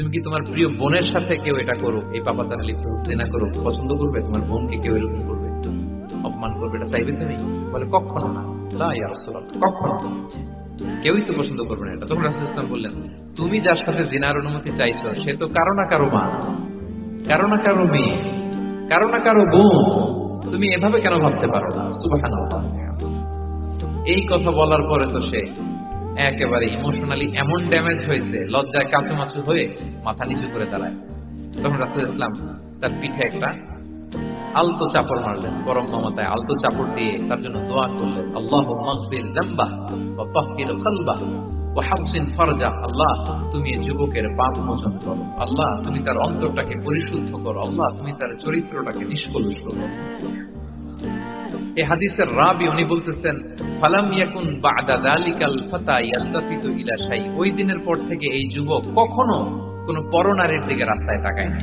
তুমি কি তোমার প্রিয় বোনের সাথে কেউ এটা করুক, এই পাপাচারে লিপ্ত হোক, জিনা করুক, পছন্দ করবে? তোমার বোনকে কেউ এরকম করবে, অপমান করবে, এটা চাইবে তুমি? বলে কখনো না, লা ইয়া রাসূলুল্লাহ, কখনো না। কেউই তো পছন্দ করবে না এটা। তখন রাসূল ইসলাম বললেন, তুমি যার সাথে জিনার অনুমতি চাইছো সে তো কারো না কারো মা, কারো না কারো মেয়ে, কারো না কারো বোন। তুমি এভাবে কেন ভাবতে পারো না? সুবহানাল্লাহ। এই কথা বলার পরে তো সে একেবারে ইমোশনালি এমন ড্যামেজ হয়েছে, লজ্জায় কাঁচুমাচু হয়ে মাথা নিচু করে দাঁড়ায়। তখন রাসূল ইসলাম তার পিঠে একটা আলতো চাপড় মারলেন, পরম মমতায় আলতো চাপড় দিয়ে তার জন্য দোয়া করলেন, আল্লাহুম্মা গফির যামবাহ ওয়া তাহহির কলবাহ ওয়া হাসসিন ফারজাহ। আল্লাহ, তুমি এই যুবকের পাপ মোচন করো। আল্লাহ, তুমি তার অন্তরটাকে পরিশুদ্ধ করো। আল্লাহ, তুমি তার চরিত্রটাকে নিষ্কলুষ করো। এই হাদিসের রাবি উনি বলতেছেন, ফালাম ইয়াকুন বা'দা যালিকাল ফাতা ইয়ালতাফিতু ইলা শাই। ওই দিনের পর থেকে এই যুবক কখনো কোনো পরনারীর দিকে রাস্তায় তাকায়নি।